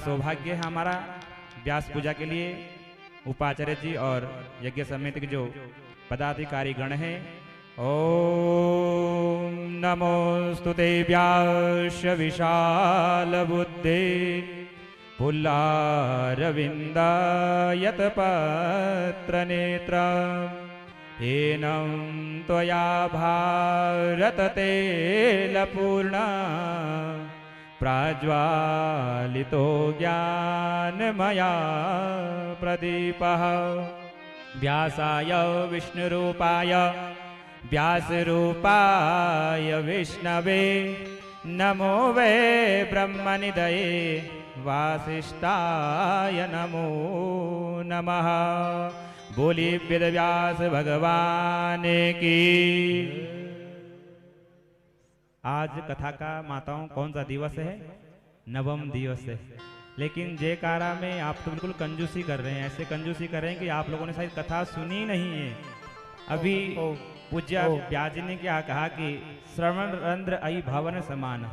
सौभाग्य है हमारा व्यास पूजा के लिए उपाचार्य जी और यज्ञ समिति के जो पदाधिकारी गण हैं। ओम नमोस्तुते व्यास विशाल बुद्धे पुल्लारविन्दायत पत्र नेत्र येनं त्वया भारत तेलपूर्णा प्राज्वालितो ज्ञानमया प्रदीपः व्यासाय विष्णुरूपाय व्यासरूपाय विष्णवे नमो वै ब्रह्मनिधये वासिष्ठाय नमो नमः। बोली वेदव्यास भगवान की। आज कथा का माताओं कौन सा दिवस है? नवम दिवस है। लेकिन जयकारा में आप तो बिल्कुल कंजूसी कर रहे हैं। ऐसे कंजूसी कर रहे हैं कि आप लोगों ने शायद कथा सुनी नहीं है। अभी पूज्य व्यास जी ने क्या कहा कि श्रवण रंध्र अई भवन समान।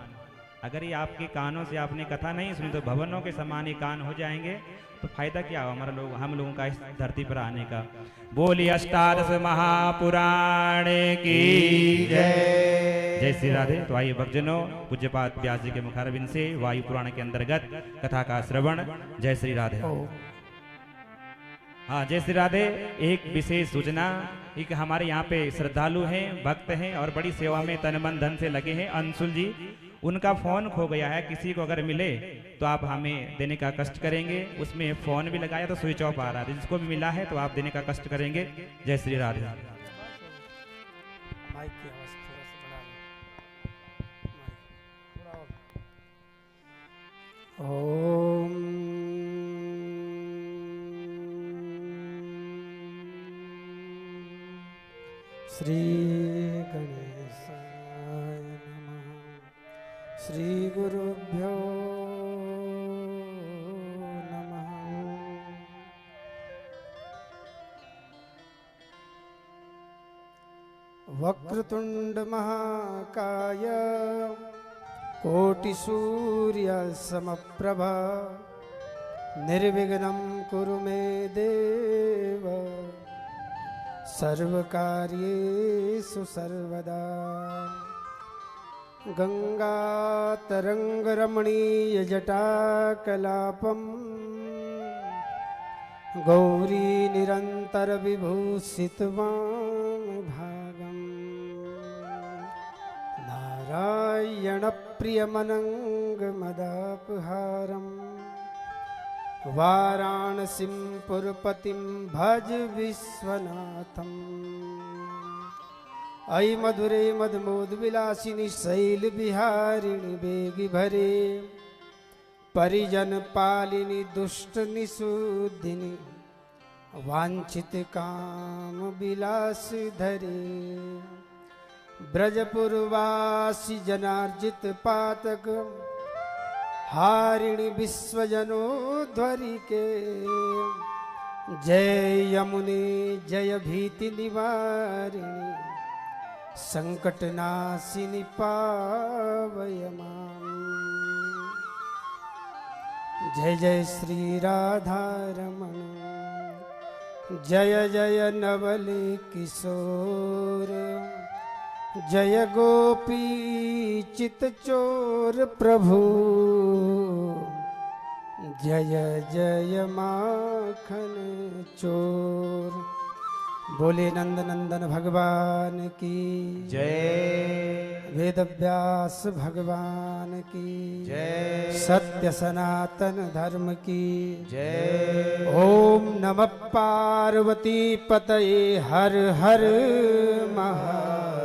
अगर ये आपके कानों से आपने कथा नहीं सुनी तो भवनों के समान ये कान हो जाएंगे, तो फायदा क्या हो हम लोगों का इस धरती पर आने का। बोली अष्टादश महापुराण की जय। जय श्री राधे। तो आइए भक्तजनों, पूज्यपाद व्यास जी के मुखारविंद से वायु पुराण के अंतर्गत कथा का श्रवण। जय श्री राधे। हाँ, जय श्री राधे। एक विशेष सूचना, एक हमारे यहाँ पे श्रद्धालु हैं, भक्त हैं और बड़ी सेवा में तन मन धन से लगे हैं। अंशुल जी, उनका फोन खो गया है। किसी को अगर मिले तो आप हमें देने का कष्ट करेंगे। उसमें फोन भी लगाया तो स्विच ऑफ आ रहा है। जिसको भी मिला है तो आप देने का कष्ट करेंगे। जय श्री राधे। ओम श्री गणेशाय नमः। श्री गुरुभ्यो नमः। वक्रतुंड महाकाय कोटिसूर्य समप्रभा निर्विघ्नं कुरु मे देव सर्वकार्येषु सर्वदा। गंगातरंगरमणीयजटाकलापं गौरी निरन्तरविभूषितवामभागम् नारायणप्रियमनङ्गमदापहारम् वाराणसीं पुरपतिं भज विश्वनाथम्। अयि मधुरे मदमोद विलासिनी शैल विहारिणी बेगी भरे परिजन पालिनी दुष्ट निषुद्धिनी वांछित काम विलास धरे। ब्रजपुरवासी जनार्जित पातक हारिणी विश्वजनोध्वरि के जय यमुने जय भीति निवारिणी संकटनाशिनी पावय मां। जय जय श्री राधा रमण जय जय नवल किशोर जय गोपी चित चोर प्रभु जय जय माखन चोर। बोले नंद नंदन भगवान की जय। वेदव्यास भगवान की जय। सत्य सनातन धर्म की जय। ओम नमः पार्वती पतये हर हर महादेव।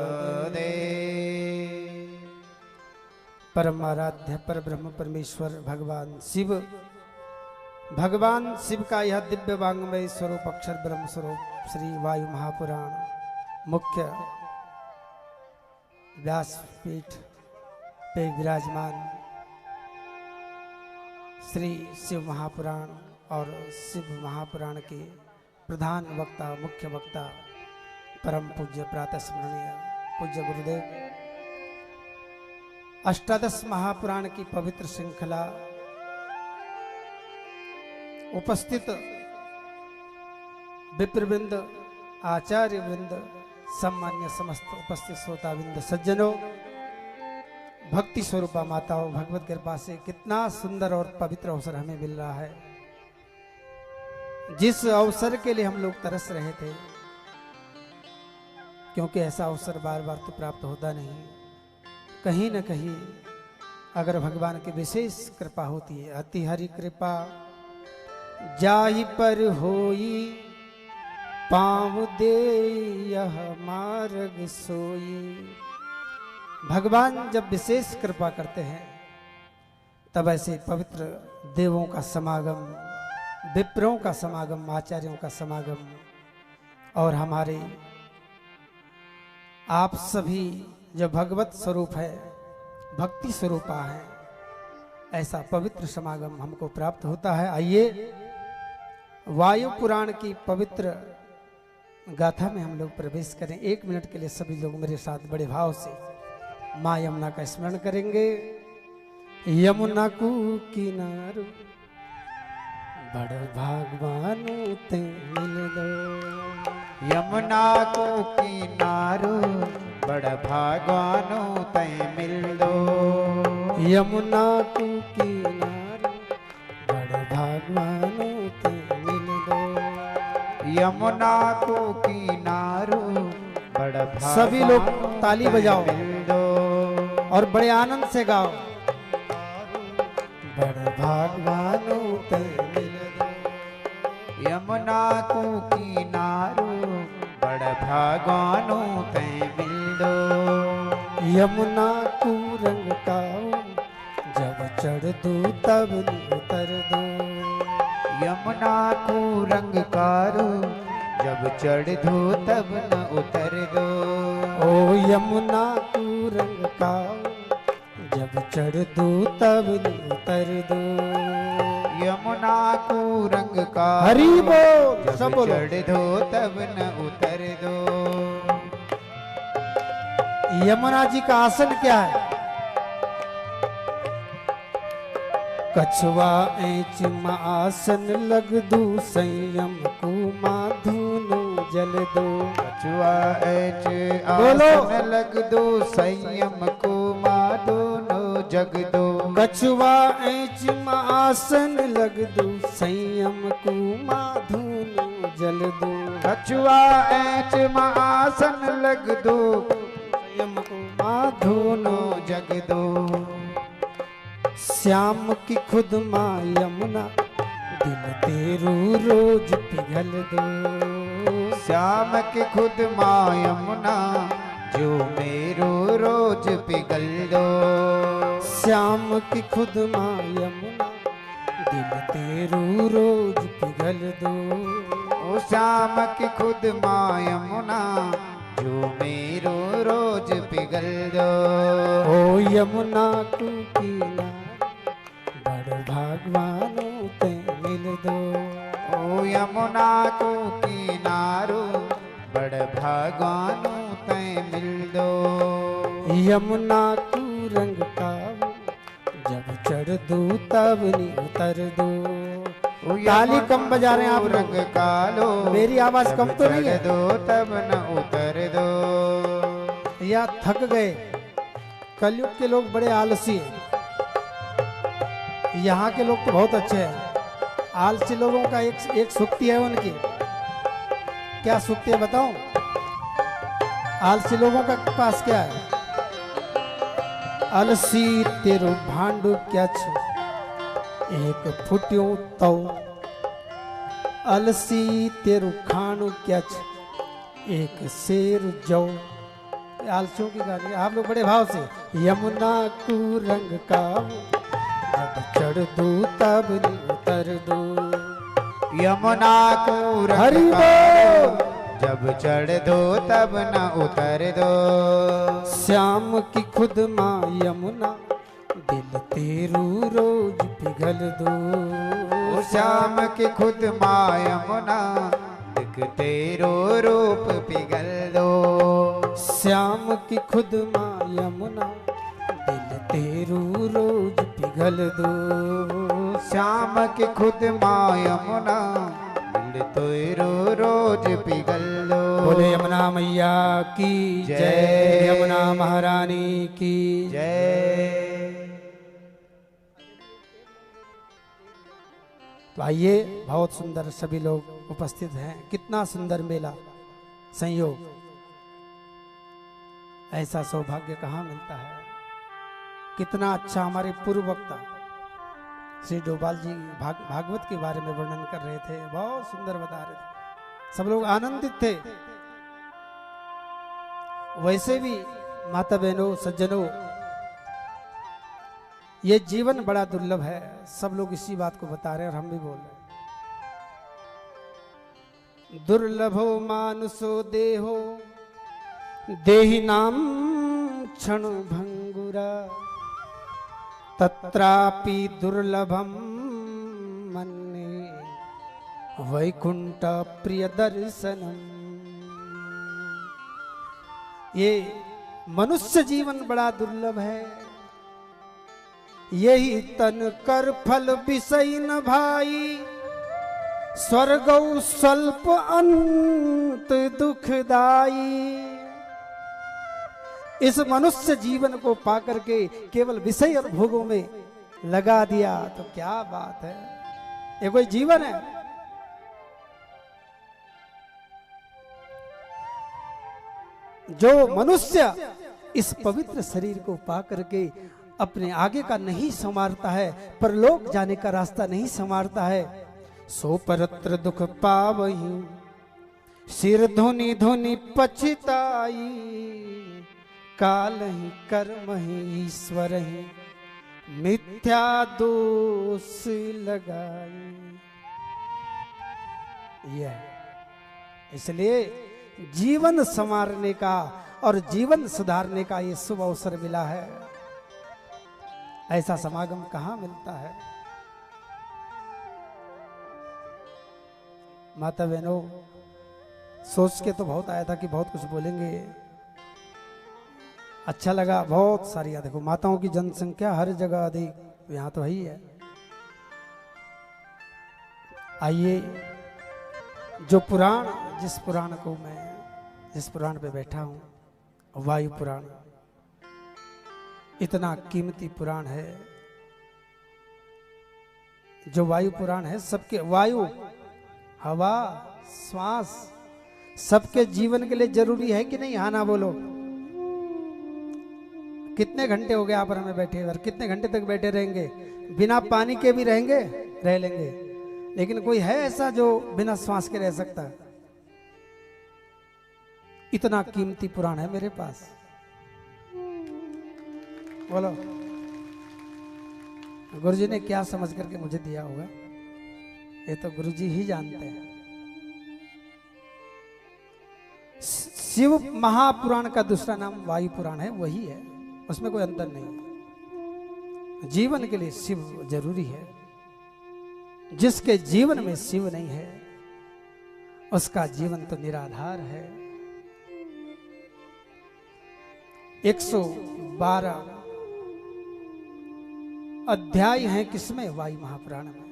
परम आराध्य पर ब्रह्म परमेश्वर भगवान शिव का यह दिव्य वांग्मय स्वरूप अक्षर ब्रह्म स्वरूप श्री वायु महापुराण मुख्य व्यासपीठ पे विराजमान श्री शिव महापुराण और शिव महापुराण के प्रधान वक्ता मुख्य वक्ता परम पूज्य प्रातः स्मरणीय पूज्य गुरुदेव अष्टादश महापुराण की पवित्र श्रृंखला उपस्थित विप्रवृंद, आचार्य वृंद, सम्मान्य समस्त उपस्थित श्रोता वृंद, सज्जनों, भक्ति स्वरूपा माताओं, भगवत कृपा से कितना सुंदर और पवित्र अवसर हमें मिल रहा है। जिस अवसर के लिए हम लोग तरस रहे थे, क्योंकि ऐसा अवसर बार बार तो प्राप्त होता नहीं, कहीं न कहीं अगर भगवान की विशेष कृपा होती है, अति हरि कृपा जाहि पर होई, पाँव दे यह मार्ग सोई। भगवान जब विशेष कृपा करते हैं तब ऐसे पवित्र देवों का समागम, विप्रों का समागम, आचार्यों का समागम और हमारे आप सभी जो भगवत स्वरूप है, भक्ति स्वरूपा है, ऐसा पवित्र समागम हमको प्राप्त होता है। आइए वायु पुराण की पवित्र गाथा में हम लोग प्रवेश करें। 1 मिनट के लिए सभी लोग मेरे साथ बड़े भाव से माँ यमुना का स्मरण करेंगे। यमुना को किनारो बड़ भागवानो ते मिल दो, यमुना को किनारो बड़ भागवानो ते मिल दो, यमुना को किनारो बड़ भागवानो ते मिल दो, यमुना को किनारो बड़ भागवानो सभी लोग ताली बजाओ मिल दो और बड़े आनंद से गाओ। बड़ भागवानो ते मिल दो, यमुना को किनारो बड़ भागवानो ते मिल दो, यमुना को रंग काओ जब चढ़ दो तब उतर दो, यमुना को रंग कारो जब चढ़ दो तब न उतर दो, ओ यमुना को रंग काओ जब चढ़ दो तब उतर दो, यमुना को रंग का हरि बोल, सब जब बोलो। चढ़ दो तब न उतर दो, यमुना जी का आसन क्या है? कछुआ ऐच आसन लग दू, संयम को माधुनो जल दो, कछुआ ऐच बोलो। आसन लग दो, संयम को माधुनो जग दो, कछुआ ऐच आसन लग दू, संयम को माधुनो जल दो, कछुआ ऐच आसन लग दो, संयम को माधुनो जग दो, श्याम की खुद माँ यमुना दिल तेरू रोज पिघल दो, श्याम की खुद माँ यमुना जो मेरो रोज पिघल दो, श्याम की खुद माँ यमुना दिल तेरू रोज पिघल दो, ओ श्याम की खुद माँ यमुना जो मेरो रोज पिघल दो, ओ यमुना को किनारे बड़ भागवानो ते मिल दो, ओ यमुना को किनारो बड़ भागवानो ते मिल दो, यमुना को रंग काओ जब चढ़ दो तब नी उतर दो। ओ ताली कम बजा रहे हैं आप लोग। रंग कालो मेरी आवाज कम तो नहीं है? चढ़ दो तब न उतर दो, या थक गए? कलयुग के लोग बड़े आलसी हैं। यहाँ के लोग तो बहुत अच्छे हैं। आलसी लोगों का एक सुक्ति है उनकी। क्या सुक्ति है बताऊं? आलसी लोगों का पास क्या है? अलसी तेरो भांडू क्या छ एक फुट्यो तो, अलसी तेरो खाणू क्या छ एक शेर जो। आलसियों की गाली। आप लोग बड़े भाव से। यमुना को रंग का जब चढ़ दो तब नी उतर दो, यमुना को रंग हरि कालो बोल। जब चढ़ दो तब न उतर दो, श्याम की खुद माँ यमुना दिल तेरू रोज पिघल दो, ओ श्याम की खुद माँ यमुना दिख तेरो रूप पिघल दो, श्याम की खुद माँ यमुना दिल तेरू रोज पिघल दो, श्याम के खुद मायमुना दिल तो रोज पिघल लो। बोले यमुना मैया की जय, यमुना महारानी की जय। तो आइए, बहुत सुंदर सभी लोग उपस्थित हैं। कितना सुंदर मेला, संयोग, ऐसा सौभाग्य कहाँ मिलता है। कितना अच्छा हमारे पूर्व वक्ता श्री डोभाल जी भागवत के बारे में वर्णन कर रहे थे, बहुत सुंदर बता रहे थे, सब लोग आनंदित थे। वैसे भी माता बहनों, सज्जनों, ये जीवन बड़ा दुर्लभ है। सब लोग इसी बात को बता रहे हैं और हम भी बोल रहे हैं। दुर्लभो मानुषो देहो देहि नाम क्षण भंगुरा तत्रापि दुर्लभम मन्ये वैकुंठ प्रिय दर्शनम। ये मनुष्य जीवन बड़ा दुर्लभ है। यही तन कर फल विषय न भाई, स्वर्गौ स्वल्प अंत दुखदाई। इस मनुष्य जीवन को पाकर के केवल विषय और भोगों में लगा दिया तो क्या बात है। ये कोई जीवन है? जो मनुष्य इस पवित्र शरीर को पाकर के अपने आगे का नहीं संवारता है, परलोक जाने का रास्ता नहीं संवारता है, सो परत्र दुख पावही सिर धुनि धुनि पछताई। काल ही कर्म ही ईश्वर ही मिथ्या दोष लगाई। यह इसलिए जीवन संवारने का और जीवन सुधारने का ये शुभ अवसर मिला है। ऐसा समागम कहाँ मिलता है। माता बहनों, सोच के तो बहुत आया था कि बहुत कुछ बोलेंगे, अच्छा लगा। बहुत सारी, देखो माताओं की जनसंख्या हर जगह अधिक, यहाँ तो है ही है। आइए, जो पुराण, जिस पुराण पे बैठा हूँ, वायु पुराण, इतना कीमती पुराण है। जो वायु पुराण है, सबके वायु, हवा, श्वास सबके जीवन के लिए जरूरी है कि नहीं? हाँ ना बोलो। कितने घंटे हो गए आप और हमें बैठे, और कितने घंटे तक बैठे रहेंगे? बिना पानी के भी रहेंगे, रह लेंगे, लेकिन कोई है ऐसा जो बिना श्वास के रह सकता है? इतना कीमती पुराण है मेरे पास, बोलो। गुरुजी ने क्या समझ करके मुझे दिया होगा, ये तो गुरुजी ही जानते हैं। शिव महापुराण का दूसरा नाम वायु पुराण है, वही है, उसमें कोई अंतर नहीं। जीवन के लिए शिव जरूरी है। जिसके जीवन में शिव नहीं है, उसका जीवन तो निराधार है। 112 अध्याय हैं किसमें? वायु महापुराण में।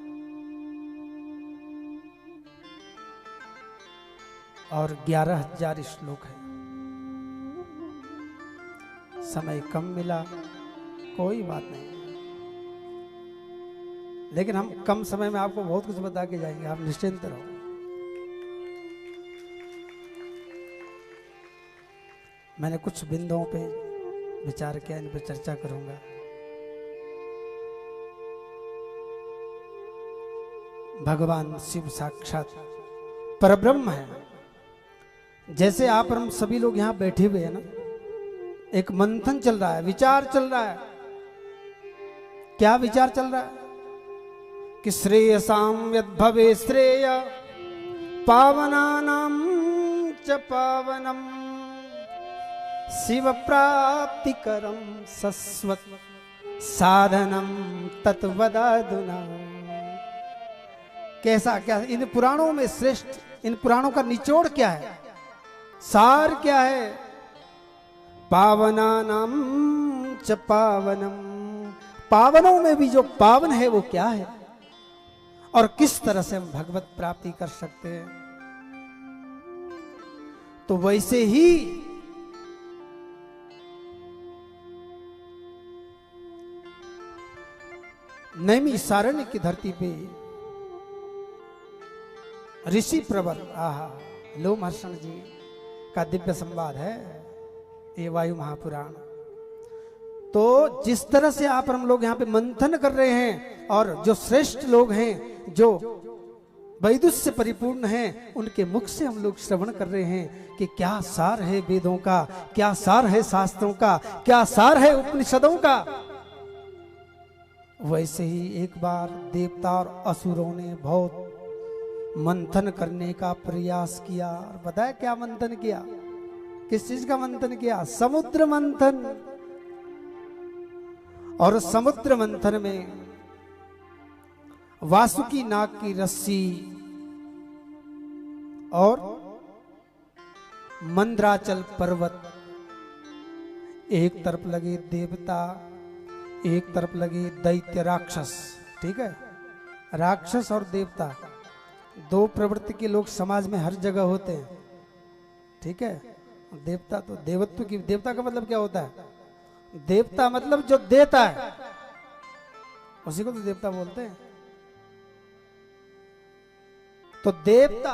और 11,000 श्लोक है। समय कम मिला, कोई बात नहीं, लेकिन हम कम समय में आपको बहुत कुछ बता के जाएंगे, आप निश्चिंत रहो। मैंने कुछ बिंदुओं पे विचार किया, इन पर चर्चा करूंगा। भगवान शिव साक्षात परब्रह्म है। जैसे आप और हम सभी लोग यहाँ बैठे हुए हैं ना, एक मंथन चल रहा है, विचार चल रहा है। क्या विचार चल रहा है? कि श्रेयसाम यद भवे श्रेय पावनानां च पावनम शिव प्राप्तिकरम सस्वत साधनम तत्वदादुना। कैसा, क्या इन पुराणों में श्रेष्ठ, इन पुराणों का निचोड़ क्या है, सार क्या है? पावनानां च पावनम, पावनों में भी जो पावन है वो क्या है? और किस तरह से हम भगवत प्राप्ति कर सकते हैं। तो वैसे ही नैमिषारण्य की धरती पे ऋषि प्रवर लोमहर्षण जी का दिव्य संवाद है ये वायु महापुराण। तो जिस तरह से आप हम लोग यहाँ पे मंथन कर रहे हैं और जो श्रेष्ठ लोग हैं जो वैदुष्य से परिपूर्ण हैं उनके मुख से हम लोग श्रवण कर रहे हैं कि क्या सार है वेदों का, क्या सार है शास्त्रों का, क्या सार है उपनिषदों का। वैसे ही एक बार देवता और असुरों ने बहुत मंथन करने का प्रयास किया। और बताया क्या मंथन किया, किस चीज का मंथन किया? समुद्र मंथन। और समुद्र मंथन में वासुकी नाग की रस्सी और मंद्राचल पर्वत, एक तरफ लगे देवता, एक तरफ लगे दैत्य राक्षस। ठीक है, राक्षस और देवता दो प्रवृत्ति के लोग समाज में हर जगह होते हैं। ठीक है, देवता तो देवत्व की, देवता का मतलब क्या होता है? देवता मतलब जो देता है उसी को तो देवता बोलते हैं। तो देवता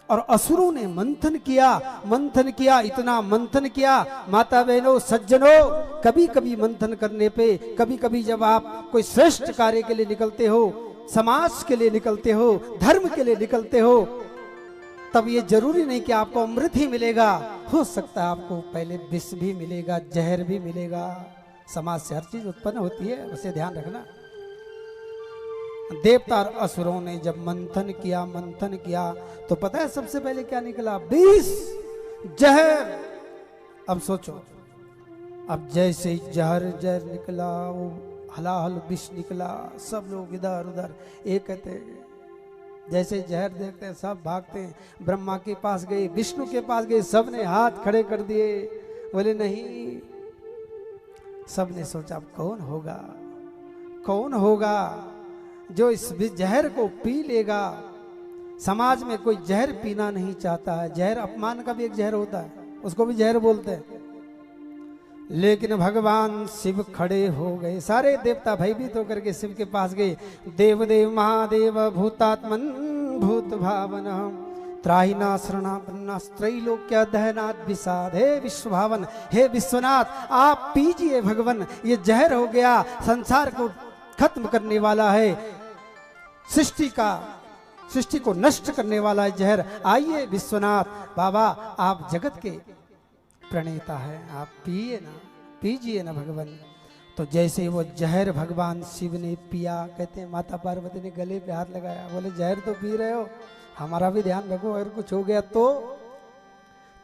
और असुरों ने मंथन किया, इतना मंथन किया। माता बहनों सज्जनों, कभी कभी मंथन करने पे, कभी कभी जब आप कोई श्रेष्ठ कार्य के लिए निकलते हो, समाज के लिए निकलते हो, धर्म के लिए निकलते हो, तब ये जरूरी नहीं कि आपको अमृत ही मिलेगा। हो सकता है आपको पहले विष भी मिलेगा, जहर भी मिलेगा। समाज से हर चीज उत्पन्न होती है, उसे ध्यान रखना। देवता और असुरों ने जब मंथन किया तो पता है सबसे पहले क्या निकला? विष, जहर। अब सोचो, अब जैसे ही जहर निकला, वो हलाहल विष निकला, सब लोग इधर उधर एक कहते हैं, जैसे जहर देखते हैं सब भागते हैं। ब्रह्मा के पास गए, विष्णु के पास गए, सब ने हाथ खड़े कर दिए, बोले नहीं। सब ने सोचा अब कौन होगा जो इस जहर को पी लेगा। समाज में कोई जहर पीना नहीं चाहता है। जहर अपमान का भी एक जहर होता है, उसको भी जहर बोलते हैं। लेकिन भगवान शिव खड़े हो गए, सारे देवता भयभीत होकर के शिव के पास गए। देवदेव महादेव भूतात्मन भूत भावन त्राहिना शरणापन्नास्त्रैलोक्य दहनात् विषाद। हे विश्व भावन, हे विश्वनाथ, आप पीजिए भगवान, ये जहर हो गया, संसार को खत्म करने वाला है, सृष्टि को नष्ट करने वाला है जहर। आइए विश्वनाथ बाबा, आप जगत के प्रणेता है, आप पीजिए ना भगवान। तो जैसे वो जहर भगवान शिव ने पिया, कहते हैं माता पार्वती ने गले पे हाथ लगाया, बोले जहर तो पी रहे हो, हमारा भी ध्यान रखो, अगर कुछ हो गया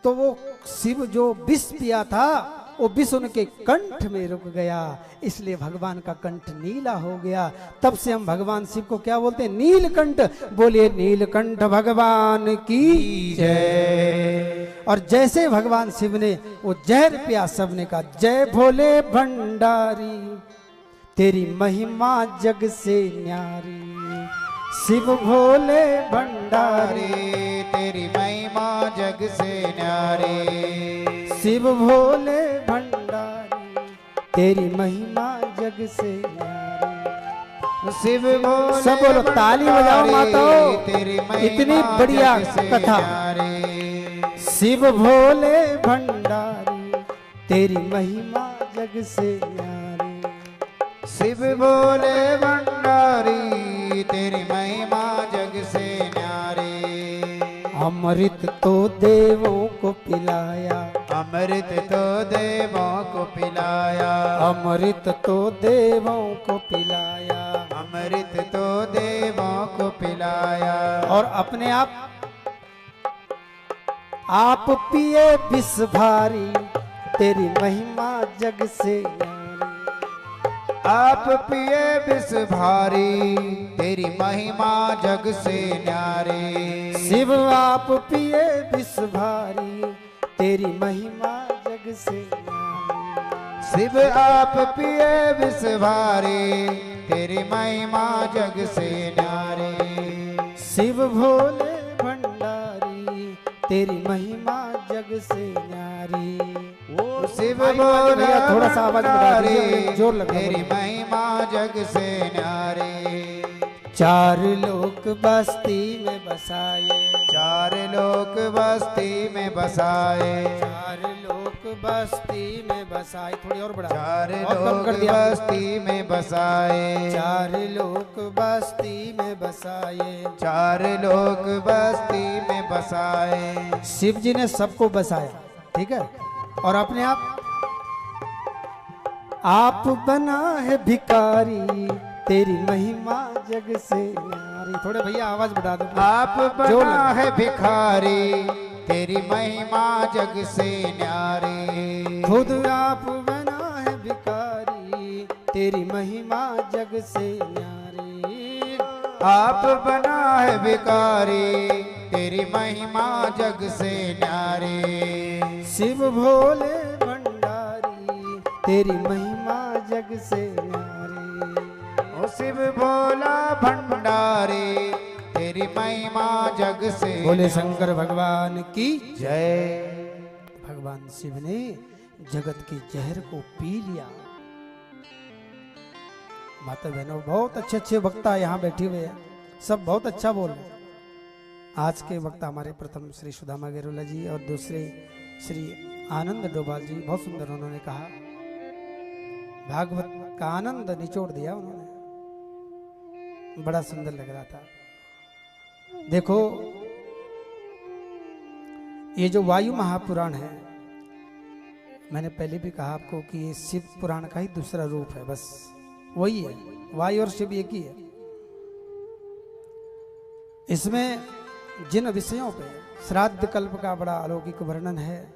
तो वो शिव जो विष पिया था वो विष उनके कंठ में रुक गया, इसलिए भगवान का कंठ नीला हो गया। तब से हम भगवान शिव को क्या बोलते हैं? नीलकंठ। बोलिए नीलकंठ भगवान की जय। और जैसे भगवान शिव ने वो जहर पिया, सबने कहा जय भोले भंडारी, तेरी महिमा जग से न्यारी। शिव भोले भंडारी, तेरी महिमा जग से न्यारी। शिव भोले भंडारी, तेरी महिमा जग से न्यारी। शिव भोले, सब बोलो, ताली बजाओ माताओं, तेरी इतनी बढ़िया कथा। शिव भोले भंडारी, तेरी महिमा जग से न्यारी। शिव भोले भंडारी, तेरी महिमा जग से न्यारी। अमृत तो देवों को पिलाया, अमृत तो देवों को पिलाया, अमृत तो देवों को पिलाया, अमृत तो देवों को पिलाया। और अपने आप पिए विष भारी, तेरी महिमा जग से न्यारी। आप पिए विष भारी, तेरी महिमा जग से न्यारी। शिव आप पिए विष भारी, तेरी महिमा जग से न्यारी। शिव आप पिए विष भारी, तेरी महिमा जग से न्यारी। शिव भोले भंडारी तेरी महिमा जग से न्यारी। ओ शिव भैया भोले थोड़ा सा आवाज बढ़ा दीजिए, जोर लगा तेरी महिमा जग से न्यारे। चार लोक बस्ती में बसाए, चार लोक बस्ती में बसाए, चार लोक बस्ती में बसाए। थोड़ी और बढ़ा, चार और कम लोक कर दिया। बस्ती में बसाए, चार लोक बस्ती में बसाए, चार लोक बस्ती में बसाए। शिव जी ने सबको बसाया, ठीक है। और अपने आप बना है भिखारी तेरी महिमा जग से न्यारी। थोड़े भैया आवाज बढ़ा दो। आप जो बना लगे। है भिखारी तेरी महिमा जग से न्यारी। खुद आप बना है भिखारी तेरी महिमा जग से न्यारी। आप बना है भिखारी तेरी महिमा जग से न्यारी। शिव भोले भंडारी तेरी महिमा जग से न्यारी। ओ शिव भोला भंडारी तेरी महिमा जग से। बोले शंकर भगवान की। जय। भगवान शिव ने जगत के जहर को पी लिया। माता बहनों, बहुत अच्छे अच्छे वक्ता यहाँ बैठे हुए हैं, सब बहुत अच्छा बोल रहे हैं। आज के वक्ता हमारे प्रथम श्री सुदामा गेरोला जी और दूसरे श्री आनंद डोभाल जी, बहुत सुंदर उन्होंने कहा, भागवत का आनंद निचोड़ दिया उन्होंने, बड़ा सुंदर लग रहा था। देखो, ये जो वायु महापुराण है, मैंने पहले भी कहा आपको कि ये शिव पुराण का ही दूसरा रूप है, बस वही है। वायु और शिव एक ही है। इसमें जिन विषयों पे श्राद्ध कल्प का बड़ा अलौकिक वर्णन है,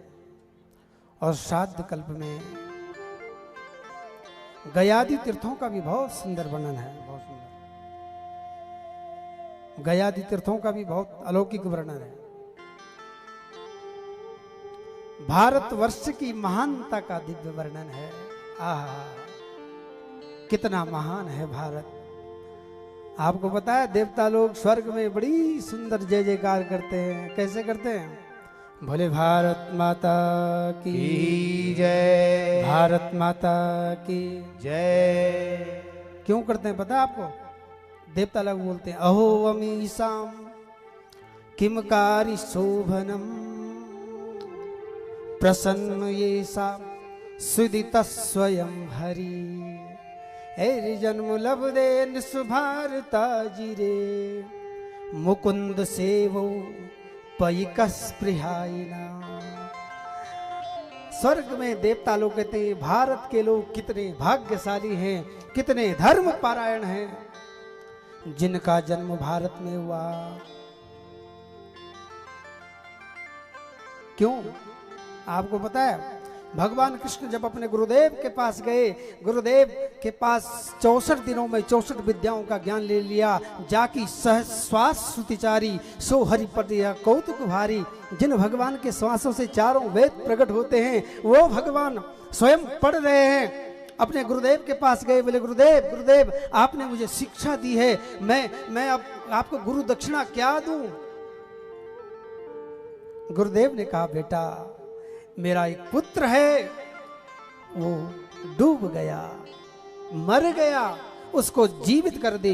और श्राद्ध कल्प में गयादि तीर्थों का भी बहुत सुंदर वर्णन है, बहुत सुंदर। गयादि तीर्थों का भी बहुत अलौकिक वर्णन है। भारतवर्ष की महानता का दिव्य वर्णन है। आहा, कितना महान है भारत। आपको पता है, देवता लोग स्वर्ग में बड़ी सुंदर जय जयकार करते हैं। कैसे करते हैं? भोले भारत माता की जय, भारत माता की जय। क्यों करते हैं पता है आपको? देवता लोग बोलते हैं, अहो अमीशाम किम कारी शोभनम प्रसन्न ये सा सुदित स्वयं हरि। हे जन्म लभदे निस्भारता जिरे मुकुंद सेवो पयिकस स्पृहाइना। स्वर्ग में देवता लोग कहते हैं, भारत के लोग कितने भाग्यशाली हैं, कितने धर्म पारायण हैं, जिनका जन्म भारत में हुआ। क्यों? आपको पता है, भगवान कृष्ण जब अपने गुरुदेव के पास गए, गुरुदेव के पास 64 दिनों में 64 विद्याओं का ज्ञान ले लिया। जाकी सहज श्वास श्रुतिचारी सो हरिपद कौतुक भारी। जिन भगवान के श्वासों से चारों वेद प्रकट होते हैं, वो भगवान स्वयं पढ़ रहे हैं। अपने गुरुदेव के पास गए, बोले गुरुदेव गुरुदेव आपने मुझे शिक्षा दी है, मैं अब आपको गुरु दक्षिणा क्या दूं? गुरुदेव ने कहा, बेटा मेरा एक पुत्र है, वो डूब गया, मर गया, उसको जीवित कर दे,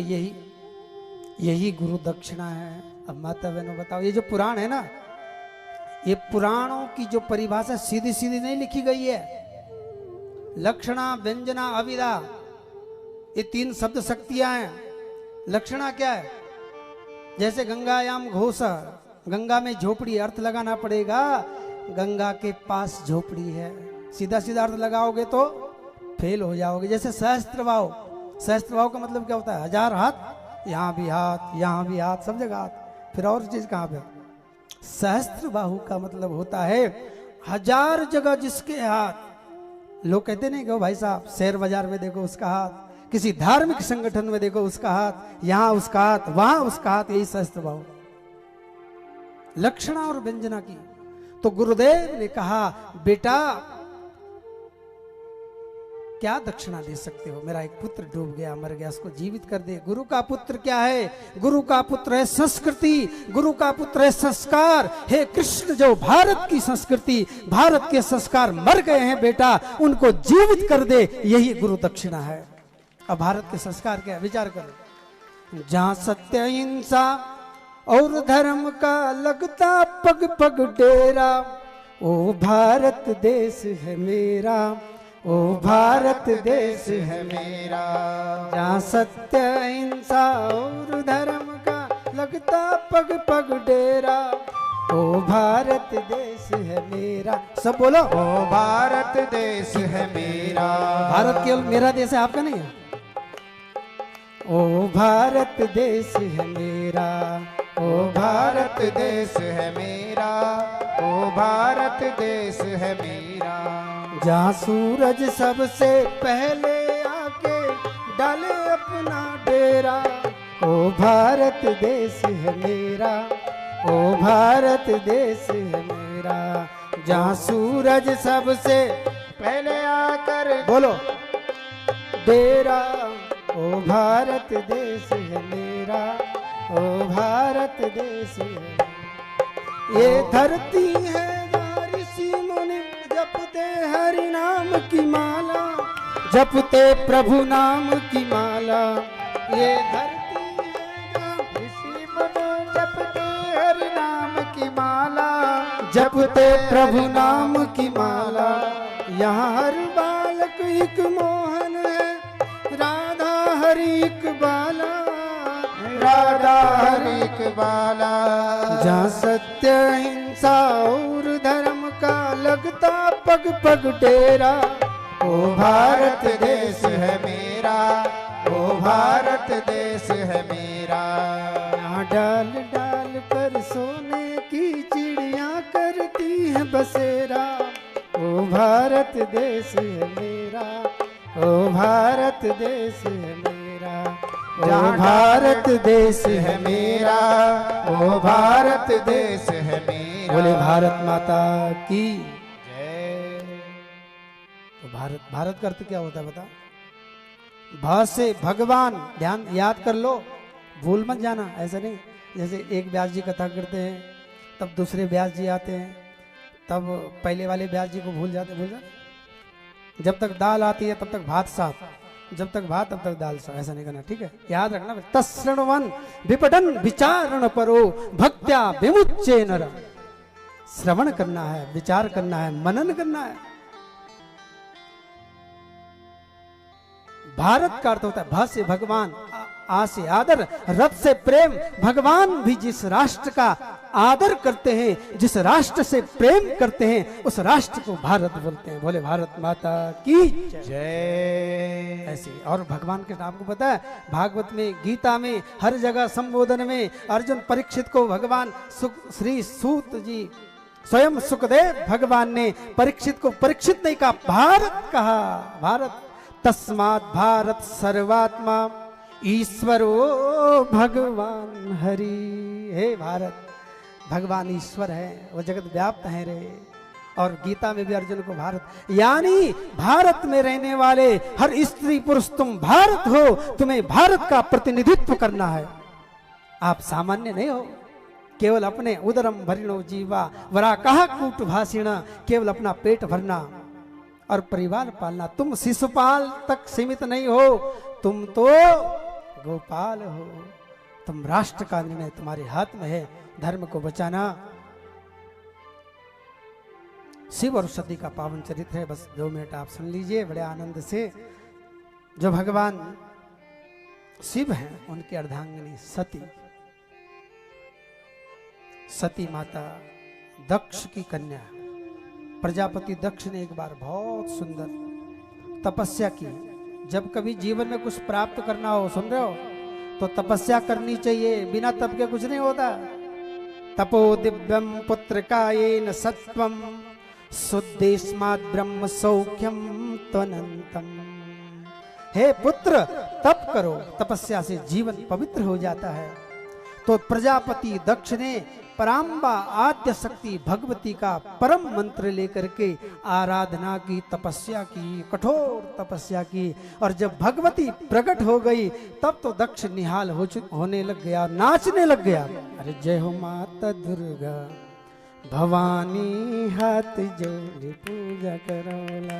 यही गुरु दक्षिणा है। अब माता बहनों बताओ, ये जो पुराण है ना, ये पुराणों की जो परिभाषा सीधी सीधी नहीं लिखी गई है। लक्षणा, व्यंजना, अविदा, ये 3 शब्द शक्तियां हैं। लक्षणा क्या है? जैसे गंगायाम घोष, गंगा में झोपड़ी, अर्थ लगाना पड़ेगा गंगा के पास झोपड़ी है। सीधा सीधा अर्थ लगाओगे तो फेल हो जाओगे। जैसे सहस्त्रभाव, सहस्त्रभाव का मतलब क्या होता है? 1000 हाथ, यहाँ भी हाथ, यहाँ भी हाथ, सब जगह हाथ, फिर और चीज कहाँ पे? सहस्त्रबाहु का मतलब होता है 1000 जगह जिसके हाथ। लोग कहते नहीं कि भाई साहब शेयर बाजार में देखो उसका हाथ, किसी धार्मिक संगठन में देखो उसका हाथ, यहाँ उसका हाथ, वहां उसका हाथ, यही सहस्त्रबाहु। लक्षणा और व्यंजना की। तो गुरुदेव ने कहा, बेटा क्या दक्षिणा दे सकते हो? मेरा एक पुत्र डूब गया, मर गया, उसको जीवित कर दे। गुरु का पुत्र क्या है? गुरु का पुत्र है संस्कृति, गुरु का पुत्र है संस्कार। हे कृष्ण, जो भारत की संस्कृति, भारत के संस्कार मर गए हैं बेटा, उनको जीवित कर दे, यही गुरु दक्षिणा है। अब भारत के संस्कार क्या, विचार करो। जहां सत्य अहिंसा और धर्म का लगता पग पग डेरा, ओ भारत देश है मेरा, ओ भारत देश है मेरा। जहाँ सत्य अहिंसा और धर्म का लगता पग पग डेरा, ओ भारत देश है मेरा। सब बोलो, ओ भारत देश है मेरा। भारत केवल मेरा देश है, आपका नहीं है। ओ भारत देश है मेरा, ओ भारत देश है मेरा, ओ भारत देश है मेरा। जहाँ सूरज सबसे पहले आके डाले अपना डेरा, ओ भारत देश है मेरा, ओ भारत देश है मेरा। जहाँ सूरज सबसे पहले आकर बोलो डेरा, ओ भारत देश है मेरा, ओ भारत देश है। ये धरती है जहाँ ऋषि मुनि जपते हरि नाम की माला, जपते प्रभु नाम की माला। ये धरती है जहाँ ऋषि मुनि जपते हरि नाम की माला, जपते प्रभु नाम की माला। यहाँ हर बालक एक मोहन है, राधा हरि एक बाला, राधा हरि एक बाला। जहाँ सत्य अहिंसा और धर्म का लगता पग पग डेरा, ओ भारत देश है मेरा, ओ भारत देश है मेरा। यहाँ डाल डाल पर सोने की चिड़िया करती है बसेरा, ओ भारत देश है मेरा, ओ भारत देश है मेरा। ओ भारत देश है मेरा, ओ भारत देश है मेरा। बोले भारत माता की जय। तो भारत, भारत का अर्थ क्या होता है बता? भा से भगवान, ध्यान याद कर लो, भूल मत जाना। ऐसा नहीं जैसे एक व्यास जी कथा करते हैं, तब दूसरे व्यास जी आते हैं, तब पहले वाले व्यास जी को भूल जाते। जब तक दाल आती है तब तक भात साफ, जब तक भात तब तक दाल साफ। ऐसा नहीं करना, ठीक है? याद रखना। तस्रणवन विपटन विचारण परो भक्त्या विमुच्चे नर। श्रवण करना है, विचार करना है, मनन करना है। भारत का अर्थ होता है भ से भगवान, आ से आदर, रथ से प्रेम। भगवान भी जिस राष्ट्र का आदर करते हैं, जिस राष्ट्र से प्रेम करते हैं, उस राष्ट्र को भारत बोलते हैं। बोले भारत माता की जय। ऐसे। और भगवान के नाम को पता है, भागवत में, गीता में, हर जगह संबोधन में अर्जुन परीक्षित को भगवान श्री सूत जी, स्वयं सुखदेव भगवान ने परीक्षित को परीक्षित नहीं कहा, भारत कहा। भारत, तस्मात् भारत सर्वात्मा ईश्वरो भगवान हरि। हे भारत, भगवान ईश्वर है, वो जगत व्याप्त है रे। और गीता में भी अर्जुन को भारत, यानी भारत में रहने वाले हर स्त्री पुरुष तुम भारत हो, तुम्हें भारत का प्रतिनिधित्व करना है। आप सामान्य नहीं हो, केवल अपने उदरम भरिणो जीवा वरा कहा कूट भाषिणा, केवल अपना पेट भरना और परिवार पालना। तुम शिशुपाल तक सीमित नहीं हो, तुम तो गोपाल हो। तुम राष्ट्र का निर्णय तुम्हारे हाथ में है, धर्म को बचाना। शिव और सती का पावन चरित्र है, बस 2 मिनट आप सुन लीजिए बड़े आनंद से। जो भगवान शिव हैं, उनकी अर्धांगिनी सती, सती माता दक्ष की कन्या। प्रजापति दक्ष ने एक बार बहुत सुंदर तपस्या की। जब कभी जीवन में कुछ प्राप्त करना हो, सुन रहे हो, तो तपस्या करनी चाहिए, बिना तप के कुछ नहीं होता। तपो दिव्यम पुत्र कायेन सत्वम शुद्धेस्मात् ब्रह्म सौख्यम त्वनंतम। हे पुत्र, तप करो, तपस्या से जीवन पवित्र हो जाता है। तो प्रजापति दक्ष ने पराम्बा आद्य शक्ति भगवती का परम मंत्र लेकर के आराधना की, तपस्या की, कठोर तपस्या की। और जब भगवती प्रकट हो गई तब तो दक्ष निहाल होने लग गया, नाचने लग गया। अरे जय हो माता दुर्गा भवानी हाथ जोड़ी पूजा करोला।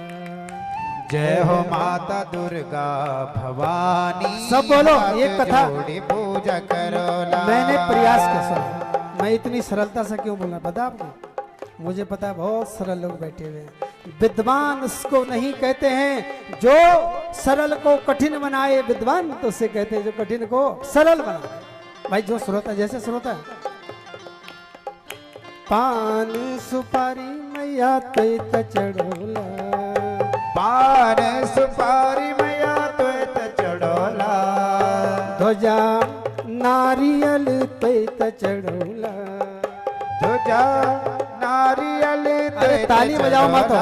जय हो माता दुर्गा भवानी सब बोलो ये हाथ कथा जोड़ी पूजा करोला। मैंने प्रयास किया सुना। मैं इतनी सरलता से क्यों बोलना पता आपको? मुझे पता है बहुत सरल लोग बैठे हुए हैं। विद्वान उसको नहीं कहते हैं जो सरल को कठिन बनाए, विद्वान तो उसे कहते हैं जो कठिन को सरल बनाए। भाई जो श्रोता जैसे श्रोता है, पान सुपारी मैया तैत चढ़ोला, पान सुपारी मैया तैत चढ़ोला, ध्वजा नारियल तैत चढ़ोला। ध्वजा नारियल अरे ताली बजाओ माता।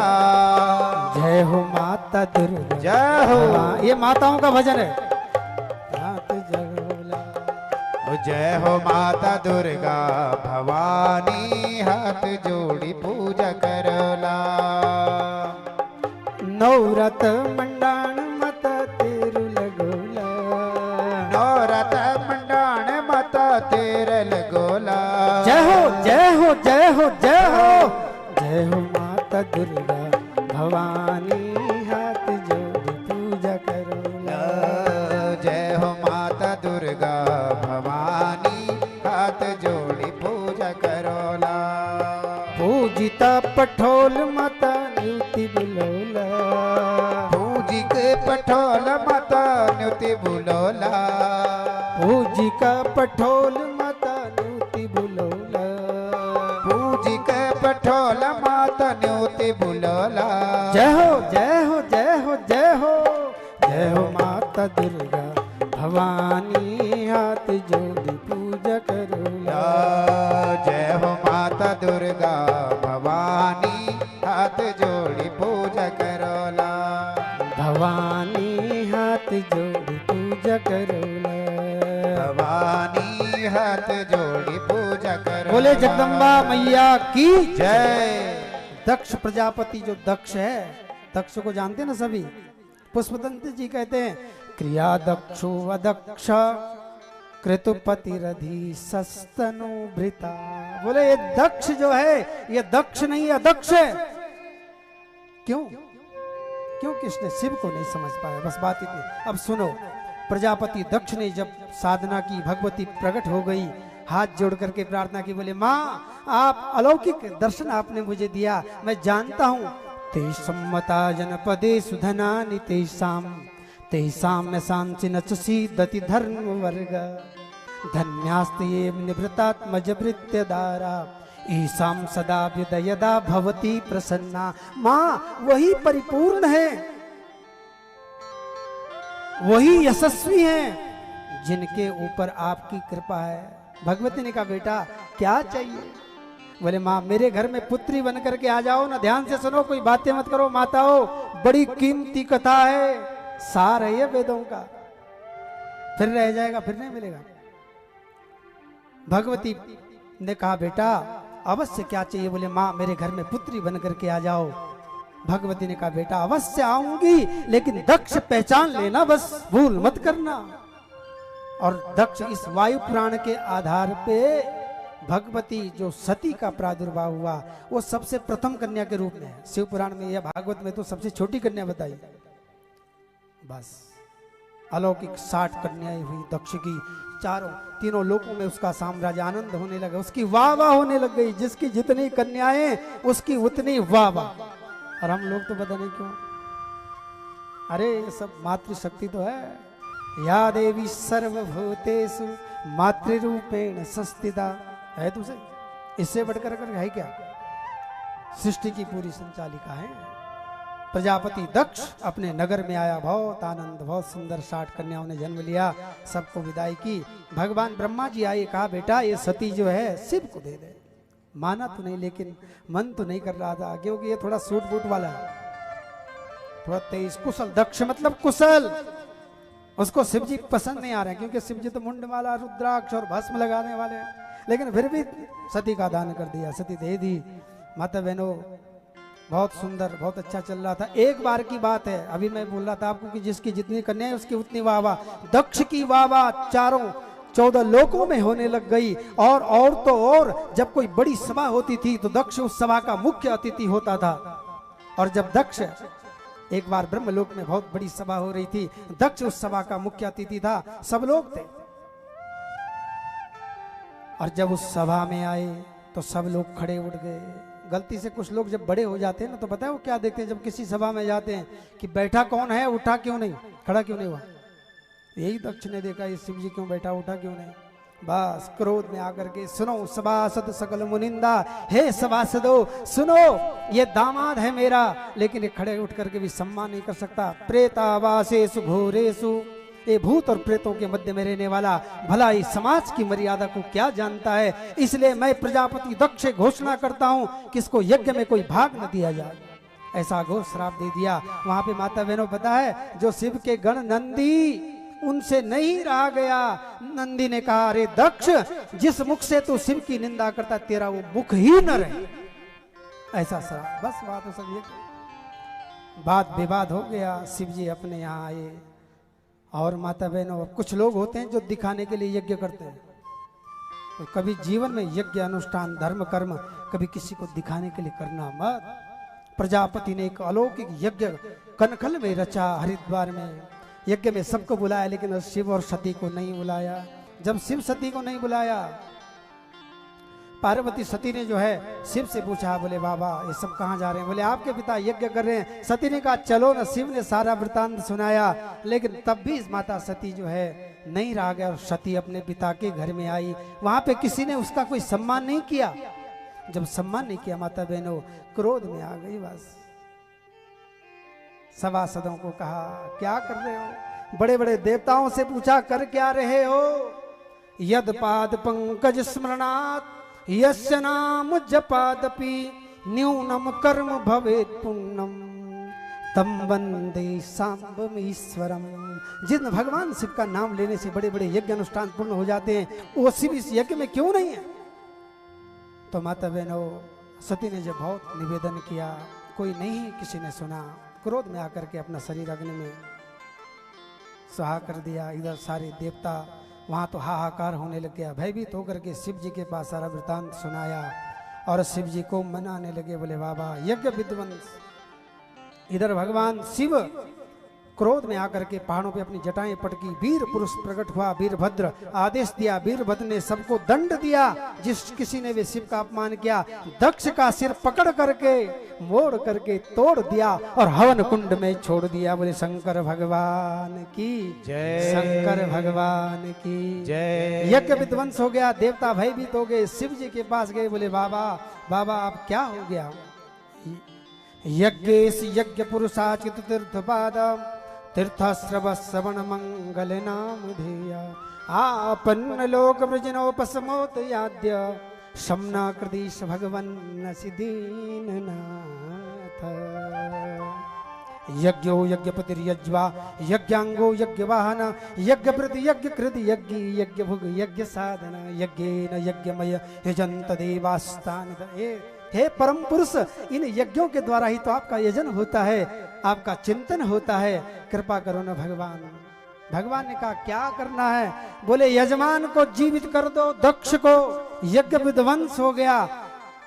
जय हो माता दुर्गा, जय हो। हाँ, ये माताओं का भजन है। हाथ जड़ोला, जय हो माता दुर्गा भवानी हाथ जोड़ी पूजा करोला। नवरत मंडाण मत तेरु लगोला, नवरत मंडाण मत तेर लगोला। जय हो जय हो जय हो जय हो। जय हो माता दुर्गा भवानी हाथ जोड़ी पूजा करोला। जय हो माता दुर्गा भवानी हाथ जोड़ी पूजा करोला। पूजिता पठोल माता न्यूति बुलोला, पूजिक पठोल माता न्युति बुलोला। पूजिका पठोल माता न्यूति बुलोला, पूजिक पठोल माता न्युति बुलोला। जय हो जय हो जय हो जय हो। जय हो माता दुर्गा भवानी हाथ जोड़ी पूजा करोला। जय हो माता दुर्गा भवानी हाथ जोड़ी पूजा करोला। भवानी हाथ जोड़ी पूजा करोला। भवानी हाथ जोड़ी पूजा करोला। बोले जगदम्बा मैया की जय। दक्ष प्रजापति जो दक्ष है, दक्ष को जानते ना सभी। पुष्पदंत जी कहते हैं क्रिया दक्षो अदक्ष कृतुपति रधि सस्तनु भृता। बोले ये दक्ष जो है ये दक्ष नहीं अदक्ष है। क्यों? क्यों कृष्ण शिव को नहीं समझ पाया, बस बात इतनी। अब सुनो, प्रजापति दक्ष ने जब साधना की, भगवती प्रकट हो गई, हाथ जोड़ करके प्रार्थना की, बोले माँ आप अलौकिक दर्शन आपने मुझे दिया, मैं जानता हूँ तेषम्मता जनपदे सुधनानि तेषां में सांसि न सीदति धर्म वर्ग धन्यास्ते निवृतात्मज वृत्यदारा ईसाम सदा विदयदा भवती प्रसन्ना। माँ वही परिपूर्ण है, वही यशस्वी है जिनके ऊपर आपकी कृपा है। भगवती ने कहा बेटा क्या चाहिए? बोले माँ मेरे घर में पुत्री बन करके आ जाओ ना। ध्यान से सुनो, कोई बातें मत करो माताओं, बड़ी कीमती कथा है, सार है ये वेदों का, फिर रह जाएगा, फिर नहीं मिलेगा। भगवती ने कहा बेटा अवश्य क्या चाहिए? बोले माँ मेरे घर में पुत्री बन करके आ जाओ। भगवती ने कहा बेटा अवश्य आऊंगी, लेकिन दक्ष पहचान लेना, बस भूल मत करना। और दक्ष इस वायु पुराण के आधार पे भगवती जो सती का प्रादुर्भाव हुआ वो सबसे प्रथम कन्या के रूप में है। शिव पुराण में या भागवत में तो सबसे छोटी कन्या बताई। बस अलौकिक 60 कन्याएं हुई दक्ष की, तीनों लोकों में उसका साम्राज्य आनंद होने लगा, उसकी वाह वाह होने लग गई। जिसकी जितनी कन्याएं उसकी उतनी वाह वाह। और हम लोग तो पता नहीं क्यों, अरे ये सब मातृशक्ति तो है। या देवी सर्वभूतेषु मातृरूपेण संस्थिता है, तुझे इससे बढ़कर कर है क्या? सृष्टि की पूरी संचालिका है। प्रजापति दक्ष अपने नगर में आया, बहुत आनंद, बहुत सुंदर 60 कन्याओं ने जन्म लिया, सबको विदाई की। भगवान ब्रह्मा जी आए, कहा बेटा ये सती जो है शिव को दे दे। माना तो नहीं, लेकिन मन तो नहीं कर रहा था, क्योंकि ये थोड़ा सूट बूट वाला है, थोड़ा तेज कुशल। दक्ष मतलब कुशल, उसको शिव जी पसंद नहीं आ रहे हैं, क्योंकि शिव जी तो मुंडमाला, रुद्राक्ष और भस्म लगाने वाले हैं। लेकिन फिर भी सती का दान कर दिया, सती दे दी। माता बहनों, बहुत सुंदर, बहुत अच्छा चल रहा था। एक बार की बात है, अभी मैं बोल रहा था आपको कि जिसकी जितनी कन्याएं उसकी उतनी वाहवाह। दक्ष की वाहवाह चारों 14 लोकों में होने लग गई। और तो और जब कोई बड़ी सभा होती थी तो दक्ष उस सभा का मुख्य अतिथि होता था। और जब दक्ष, एक बार ब्रह्मलोक में बहुत बड़ी सभा हो रही थी, दक्ष उस सभा का मुख्य अतिथि था, सब लोग थे। और जब उस सभा में आए तो सब लोग खड़े उठ गए। गलती से कुछ लोग जब बड़े हो जाते हैं ना, तो पता है वो क्या देखते हैं, जब किसी सभा में जाते हैं कि बैठा कौन है, उठा क्यों नहीं, खड़ा क्यों नहीं हुआ। यही दक्ष ने देखा, ये शिव जी क्यों बैठा, उठा क्यों नहीं। बस क्रोध में आकर के, सुनो सभासद सकल मुनिंदा, हे सभासदो सुनो, ये दामाद है मेरा, लेकिन ये खड़े उठ करके भी सम्मान नहीं कर सकता। प्रेतावासेसु घोरेसु, ये भूत और प्रेतों के मध्य में रहने वाला भला इस समाज की मर्यादा को क्या जानता है। इसलिए मैं प्रजापति दक्ष घोषणा करता हूं कि इसको यज्ञ में कोई भाग न दिया जाए। ऐसा घोर श्राप दे दिया। वहां पे माता बहनों पता है, जो शिव के गण नंदी, उनसे नहीं रहा गया। नंदी ने कहा, अरे दक्ष, जिस मुख से तू शिव की निंदा करता, तेरा वो मुख ही न रहे। ऐसा श्राप। बस बात हो सब ये बात विवाद हो गया। शिव जी अपने यहाँ आए। और माता बहनों, कुछ लोग होते हैं जो दिखाने के लिए यज्ञ करते हैं। तो कभी जीवन में यज्ञ अनुष्ठान धर्म कर्म कभी किसी को दिखाने के लिए करना मत। प्रजापति ने एक अलौकिक यज्ञ कनखल में रचा, हरिद्वार में। यज्ञ में सबको बुलाया, लेकिन शिव और सती को नहीं बुलाया। जब शिव सती को नहीं बुलाया, पार्वती सती ने जो है शिव से पूछा, बोले बाबा ये सब कहाँ जा रहे हैं। बोले आपके पिता यज्ञ कर रहे हैं। सती ने कहा चलो ना। शिव ने सारा वृतांत सुनाया, लेकिन तब भी माता सती जो है नहीं रहा गया। और सती अपने पिता के घर में आई। वहां पे किसी ने उसका कोई सम्मान नहीं किया। जब सम्मान नहीं किया, माता बहनों क्रोध में आ गई। बस सभासदों को कहा, क्या कर रहे हो। बड़े बड़े देवताओं से पूछा, कर क्या रहे हो। यद पाद पंकज स्मरणात् यस्य नाम जपादपि न्यूनम कर्म भवेत् पुण्यम तम वंदे सांबम ईश्वरम। जिन भगवान शिव का नाम लेने से बड़े बड़े यज्ञ अनुष्ठान पूर्ण हो जाते हैं, वो शिव इस यज्ञ में क्यों नहीं है। तो माता बहनों, सती ने जब बहुत निवेदन किया, कोई नहीं किसी ने सुना। क्रोध में आकर के अपना शरीर अग्नि में सुहा कर दिया। इधर सारे देवता, वहां तो हाहाकार होने लग गया। भयभीत होकर के शिव जी के पास सारा वृतांत सुनाया और शिव जी को मनाने लगे। बोले बाबा यज्ञ विध्वंस। इधर भगवान शिव क्रोध में आकर के पहाड़ों पे अपनी जटाएं पटकी। वीर पुरुष प्रकट हुआ, वीरभद्र आदेश दिया। वीरभद्र ने सबको दंड दिया जिस किसी ने वे शिव का अपमान किया। दक्ष का सिर पकड़ करके मोड़ करके तोड़ दिया और हवन कुंड में छोड़ दिया। बोले शंकर भगवान की जय, शंकर भगवान की जय। यज्ञ विध्वंस हो गया। देवता भयभीत हो गए, शिव जी के पास गए। बोले बाबा बाबा अब क्या हो गया। यज्ञेश यज्ञ पुरुषाचित तीर्थपाद तीर्थश्रव श्रवण मंगल नाम धेया आपन्न लोक वृजनोपसमोत याद्य शमना कृदीश भगवन् सिद्धीननाथ। यज्ञो यज्ञपतिर्यज्वा यज्ञांगो यज्ञवाहन यज्ञभृत यज्ञकृत यज्ञ यज्ञभुग यज्ञ साधन यज्ञेन यज्ञमय यजंत देवास्तान। हे परम पुरुष, इन यज्ञों के द्वारा ही तो आपका यजन होता है, आपका चिंतन होता है। कृपा करो ना भगवान। भगवान ने कहा क्या करना है। बोले यजमान को जीवित कर दो, दक्ष को। यज्ञ विध्वंस हो गया।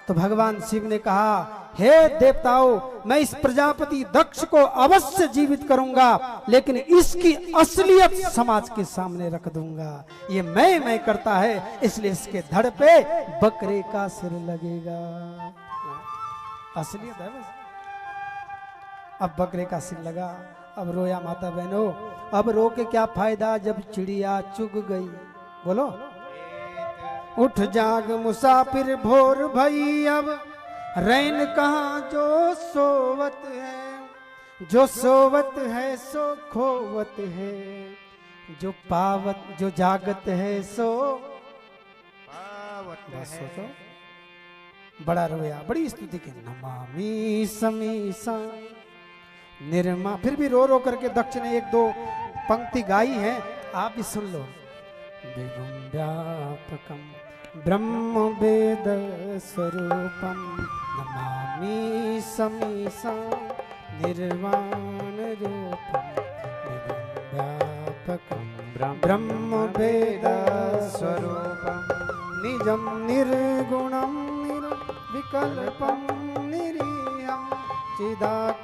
तो भगवान शिव ने कहा, हे देवताओं, मैं इस प्रजापति दक्ष को अवश्य जीवित करूंगा, लेकिन इसकी असलियत समाज के सामने रख दूंगा। ये मैं करता है, इसलिए इसके धड़ पे बकरे का सिर लगेगा। असलियत है बस। अब बकरे का सिर लगा। अब रोया माता बहनों। अब रो के क्या फायदा जब चिड़िया चुग गई। बोलो उठ जाग मुसाफिर भोर भई, अब रैन कहाँ जो सोवत है। जो सोवत है सो खोवत है, जो पावत जो जागत है सो पावत है। सोचो बड़ा रोया, बड़ी स्तुति की। नमामि समीसा निर्मा। फिर भी रो रो करके दक्ष ने 1-2 पंक्ति गाई है, आप भी सुन लो। विभुं व्यापकं ब्रह्म वेद स्वरूपं नमामि समीशं निर्वाण रूपं। विभुं व्यापकं ब्रह्म वेद स्वरूपं निजं निर्गुणं निर्विकल्पं निरीहं चिदाकाशमाकाश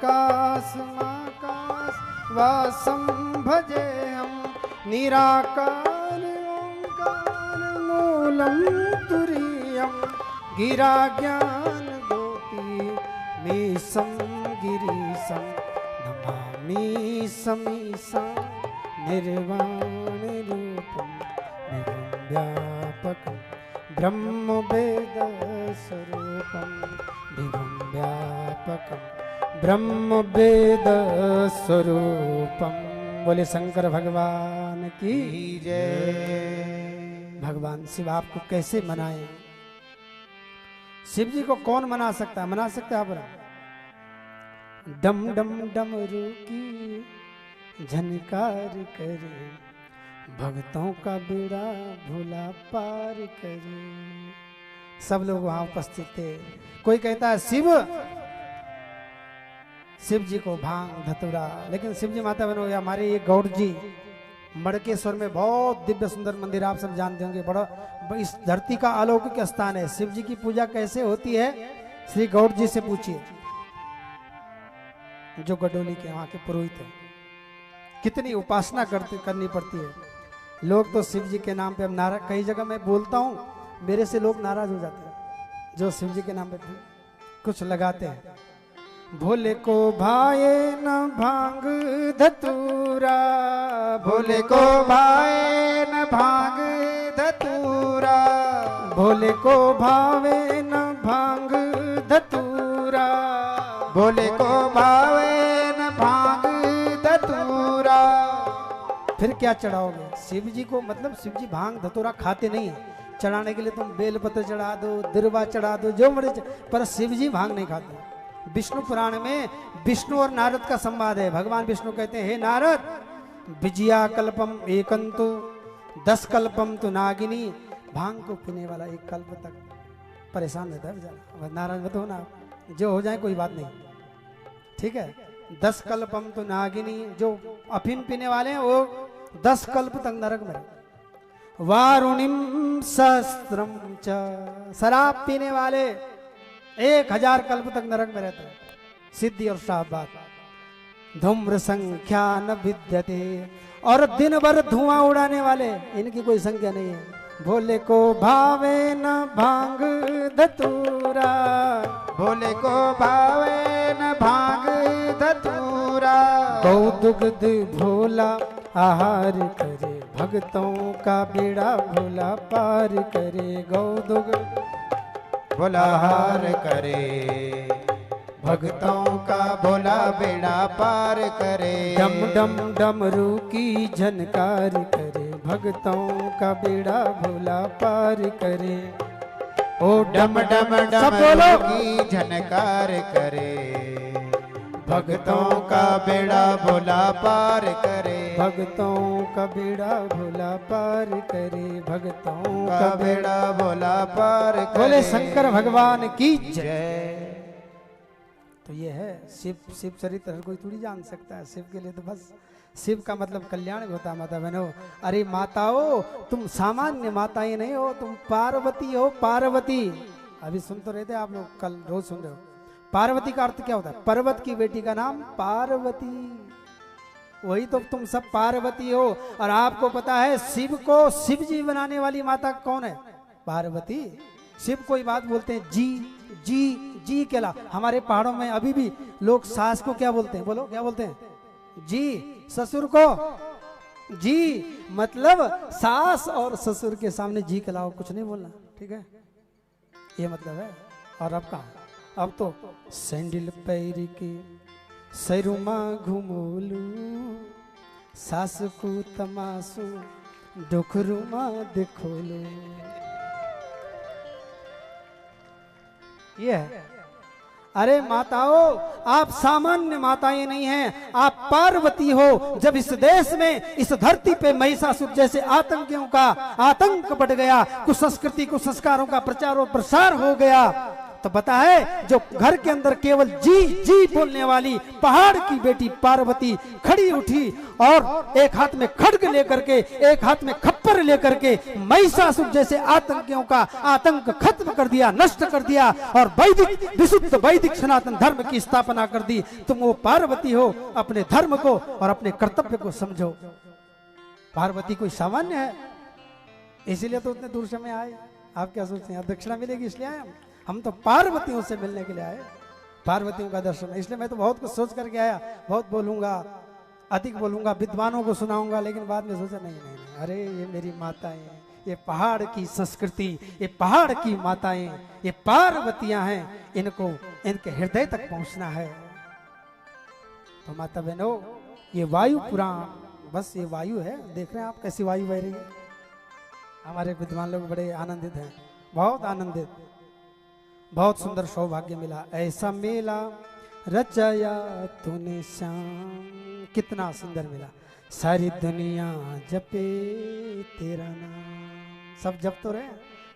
वासं भजेऽहं निराकार ओंकार मूलं तुरीयं गिरा ज्ञान गोपी मीशं गिरीशं नमामि समीशं निर्वाण रूपं। विभुं व्यापकं ब्रह्म वेद स्वरूपं विभुं व्यापकं ब्रह्म वेद स्वरूपम। बोले शंकर भगवान की जय। भगवान शिव आपको कैसे मनाए? शिव जी को कौन मना सकता है? मना सकता है आप? डम डम डमरू की झनकार करे, भक्तों का बेड़ा भूला पार करे। सब लोग वहां उपस्थित थे। कोई कहता है शिव जी को भांग धतूरा, लेकिन शिव जी माता बहनों, हमारे ये गौड़ जी मड़केश्वर में बहुत दिव्य सुंदर मंदिर, आप सब जानते होंगे, बड़ा इस धरती का अलौकिक स्थान है। शिव जी की पूजा कैसे होती है श्री गौड़ जी से पूछिए, जो गडोली के वहां के पुरोहित है। कितनी उपासना करनी पड़ती है। लोग तो शिव जी के नाम पे, अब नाराज, कई जगह मैं बोलता हूँ मेरे से लोग नाराज हो जाते हैं जो शिव जी के नाम पे कुछ लगाते हैं। भोले को भाए न भांग धतूरा, भोले को भाए न भांग धतूरा, भोले को भावे न भांग धतूरा, भोले को भावे न भांग धतूरा। फिर क्या चढ़ाओगे शिव जी को? मतलब शिव जी भांग धतूरा खाते नहीं है। चढ़ाने के लिए तुम बेलपत्र चढ़ा दो, दिरवा चढ़ा दो, जो मर्जी, पर शिव जी भांग नहीं खाते। विष्णु पुराण में विष्णु और नारद का संवाद है। भगवान विष्णु कहते हैं, हे नारद, विजया कल्पम एकंतु 10 कल्पम तो नागिनी। भांग को पीने वाला 1 कल्प तक परेशान रहता है बेचारा। नारायण मत हो ना, जो हो जाए कोई बात नहीं, ठीक है। 10 कल्पम तो नागिनी, जो अफीम पीने वाले हैं वो 10 कल्प तक नरक में। वारुणिम सहस्त्रम च, शराब पीने वाले 1000 कल्प तक नरक में रहते हैं। सिद्धि और शाबात। धूम्र संख्या न विद्यते, और दिन भर धुआं उड़ाने वाले, इनकी कोई संख्या नहीं है। भोले को भावे न भांग धतूरा, भोले को भावे न भांग धतूरा। गौ दुग्ध भोला आहार करे, भक्तों का बेड़ा भोला पार करे। गौ दुग्ध भोला हार करे, भक्तों का भोला बेड़ा पार करे। डम डम डमरू की झनकार करे, भक्तों का बेड़ा भोला पार करे। ओ डम डम डमरू की झनकार करे, भक्तों का बेड़ा भोला पार करे। भक्तों का बेड़ा भोला पार करे, भक्तों का बेड़ा भोला पार करे। बोले शंकर भगवान की जय। जय। तो ये है शिव। शिव चरित्र हर कोई थोड़ी जान सकता है। शिव के लिए तो बस शिव का मतलब कल्याण होता है। माता बहनों, अरे माताओं, तुम सामान्य माताएं नहीं हो, तुम पार्वती हो। पार्वती, अभी सुन तो रहे थे आप लोग, कल रोज सुन रहे हो। पार्वती का अर्थ क्या होता है? पर्वत की बेटी का नाम पार्वती। वही तो तुम सब पार्वती हो। और आपको पता है शिव को शिव जी बनाने वाली माता कौन है? पार्वती। शिव को ही बात बोलते हैं जी जी जी के ला। हमारे पहाड़ों में अभी भी लोग सास को क्या बोलते हैं? बोलो क्या बोलते हैं? जी। ससुर को जी, मतलब सास और ससुर के सामने जी के अलावा कुछ नहीं बोलना, ठीक है? ये मतलब है। और अब कहा, अब तो सैंडल पैर के सरुमा घुमोलू, सास को तमाशू डोखरुमा देखोलू। ये है। अरे माताओं, आप सामान्य माताएं नहीं हैं, आप पार्वती हो। जब इस देश में, इस धरती पे महिषासुर जैसे आतंकियों का आतंक बढ़ गया, कुसंस्कृति कुसंस्कारों का प्रचार और प्रसार हो गया, तो पता है जो घर के अंदर केवल जी जी बोलने वाली पहाड़ की बेटी पार्वती खड़ी उठी और एक हाथ में खड्ग लेकर के, एक हाथ में खप्पर लेकर के महिषासुर जैसे आतंकियों का आतंक खत्म कर दिया, नष्ट कर दिया और वैदिक विशुद्ध वैदिक सनातन धर्म की स्थापना कर दी। तुम वो पार्वती हो, अपने धर्म को और अपने कर्तव्य को समझो। पार्वती कोई सामान्य है, इसीलिए तो उतने दूर से में आए। आप क्या सोचते हैं दक्षिणा मिलेगी इसलिए आए हम तो पार्वतियों से मिलने के लिए आए, पार्वतियों का दर्शन। इसलिए मैं तो बहुत कुछ सोच करके आया, बहुत बोलूंगा, अधिक बोलूंगा, विद्वानों को सुनाऊंगा, लेकिन बाद में सोचा नहीं नहीं नहीं, अरे ये मेरी माताएं, ये पहाड़ की संस्कृति, ये पहाड़ की माताएं, ये पार्वतियां हैं, इनको इनके हृदय तक पहुंचना है। तो माता बहनों, ये वायु पुराण, बस ये वायु है, देख रहे हैं आप कैसी वायु बह रही है। हमारे विद्वान लोग बड़े आनंदित हैं, बहुत आनंदित, बहुत सुंदर सौभाग्य मिला। ऐसा मेला रचाया तूने श्याम, कितना सुंदर मिला। सारी दुनिया जपे तेरा नाम, सब जप तो रहे।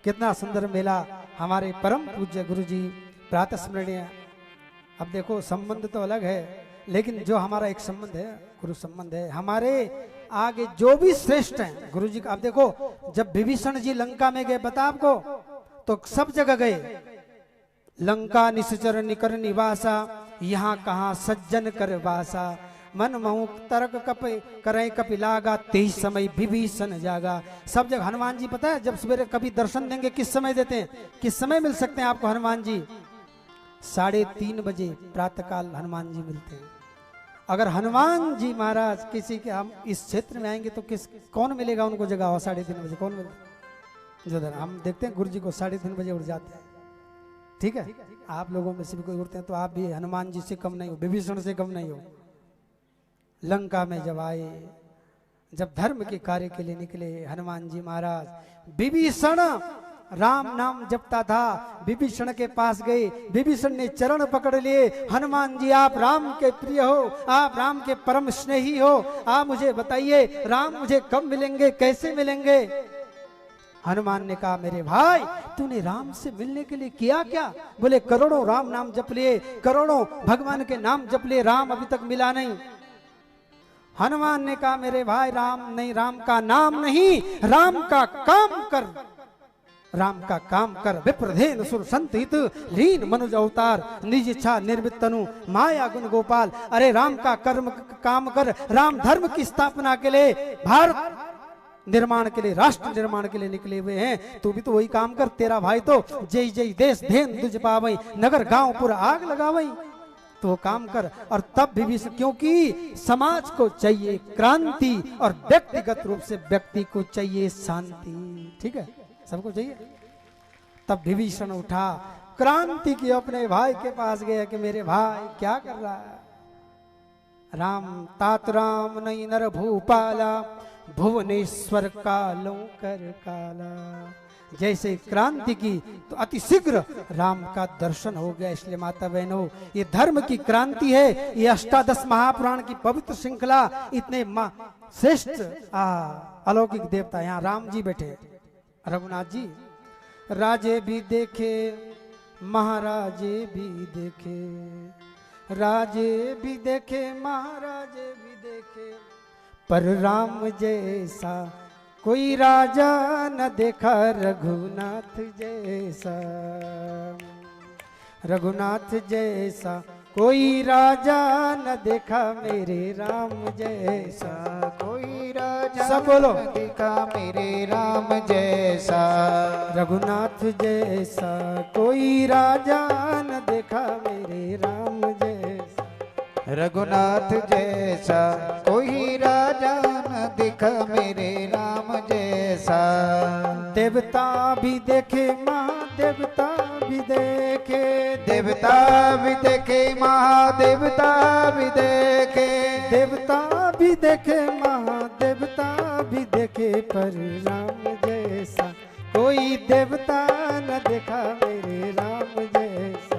कितना सुंदर मेला। हमारे परम पूज्य गुरु जी प्रातः स्मरणीय। अब देखो संबंध तो अलग है, लेकिन जो हमारा एक संबंध है, गुरु संबंध है। हमारे आगे जो भी श्रेष्ठ हैं गुरु जी का, अब देखो जब विभीषण जी लंका में गए, बता आपको, तो सब जगह गए। लंका निश्चर निकर निवासा, यहाँ कहाँ सज्जन कर वासा। मन महु तरक कप करे कपिलागा, तेई समय विभीषण जागा। सब जगह हनुमान जी, पता है जब सवेरे कभी दर्शन देंगे किस समय देते हैं, किस समय मिल सकते हैं आपको हनुमान जी? 3:30 बजे प्रातःकाल हनुमान जी मिलते हैं। अगर हनुमान जी महाराज किसी के, हम इस क्षेत्र में आएंगे तो कौन मिलेगा उनको जगह हो? 3:30 बजे कौन मिलेगा? जो हम देखते हैं गुरु जी को 3:30 बजे उठ जाते हैं। ठीक है, आप लोगों में से भी कोई उठते हैं तो आप भी हनुमान जी से कम नहीं हो, विभीषण से कम नहीं हो। लंका में जब आए, जब धर्म के कार्य के लिए निकले हनुमान जी महाराज, विभीषण राम नाम जपता था, विभीषण के पास गए, विभीषण ने चरण पकड़ लिए। हनुमान जी आप राम के प्रिय हो, आप राम के परम स्नेही हो, आप मुझे बताइए राम मुझे कब मिलेंगे, कैसे मिलेंगे? हनुमान ने कहा मेरे भाई तूने राम से मिलने के लिए किया क्या? बोले करोड़ों राम नाम जप लिए, करोड़ों भगवान के नाम जप लिए, राम अभी तक मिला नहीं। हनुमान ने कहा मेरे भाई राम नहीं, राम का नाम नहीं, राम का काम कर, राम का काम कर। विप्रधेन सुर संत हित, लीन मनुज अवतार, निज इच्छा निर्मित तनु, माया गुण गोपाल। अरे राम का कर्म काम कर, राम धर्म की स्थापना के लिए, भारत निर्माण के लिए, राष्ट्र निर्माण के लिए निकले हुए हैं। तू भी तो वही काम कर। तेरा भाई तो जय जय देश धेन तुझ पावई, नगर गांव पूरा आग लगावई। तो वो काम कर। और तब भी क्योंकि समाज को चाहिए क्रांति और व्यक्तिगत रूप से व्यक्ति को चाहिए शांति। ठीक है, सबको चाहिए। तब विभीषण उठा, क्रांति की, अपने भाई के पास गया कि मेरे भाई क्या कर रहा है? राम तात राम नहीं नर भूपाला, भुवनेश्वर कालों कर काला। जैसे क्रांति की तो अति शीघ्र राम का दर्शन हो गया। इसलिए माता बहनों, ये धर्म की क्रांति है, ये 18 महापुराण की पवित्र श्रृंखला। इतने श्रेष्ठ अलौकिक देवता, यहाँ राम जी बैठे, रघुनाथ जी। राजे भी देखे, महाराजे भी देखे, राजे भी देखे, महाराजे भी देखे, पर राम जैसा कोई राजा न देखा, रघुनाथ जैसा, रघुनाथ जैसा कोई राजा न देखा, मेरे राम जैसा कोई राजा सब बोलो, न देखा मेरे राम जैसा, रघुनाथ जैसा कोई राजा न देखा, मेरे राम जैसा, रघुनाथ जैसा कोई राजा न देखा, मेरे राम जैसा। देवता भी देखे, महादेवता भी देखे, देवता भी देखे, महादेवता भी देखे, देवता भी देखे, महादेवता भी देखे, पर राम जैसा कोई देवता न देखा, मेरे राम जैसा,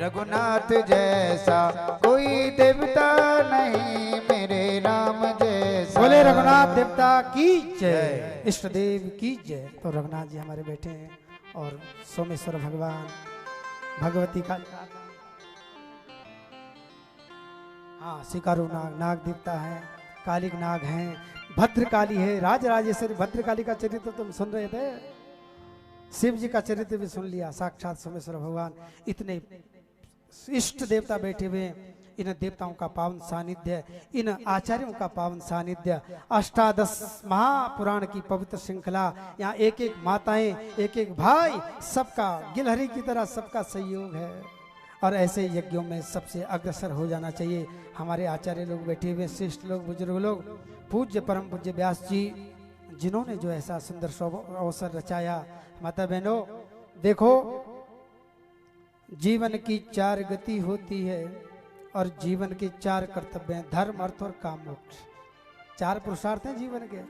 रघुनाथ जैसा कोई देवता नहीं, मेरे राम जैसा। बोले रघुनाथ देवता की जय, इष्ट देव की जय। तो रघुनाथ जी हमारे बैठे हैं और सोमेश्वर भगवान भगवती का, हाँ, शिकारु नाग, नाग देवता है, कालिक नाग हैं, भद्रकाली है, राजराजेश्वरी। भद्रकाली का चरित्र तुम सुन रहे थे, शिव जी का चरित्र भी सुन लिया। साक्षात सोमेश्वर भगवान, इतने इष्ट देवता बैठे हुए, इन देवताओं का पावन सानिध्य, इन आचार्यों का पावन सानिध्य, अष्टादश महापुराण की पवित्र श्रृंखला, यहाँ एक एक माताएं, एक एक भाई, सबका गिलहरी की तरह सबका सहयोग है। और ऐसे यज्ञों में सबसे अग्रसर हो जाना चाहिए। हमारे आचार्य लोग बैठे हुए, श्रेष्ठ लोग, बुजुर्ग लोग, पूज्य परम पूज्य व्यास जी, जिन्होंने जो ऐसा सुंदर अवसर रचाया। माता बहनों देखो, जीवन की 4 गति होती है और जीवन के 4 कर्तव्य हैं, धर्म, अर्थ और काम, मोक्ष। 4 पुरुषार्थ हैं जीवन के,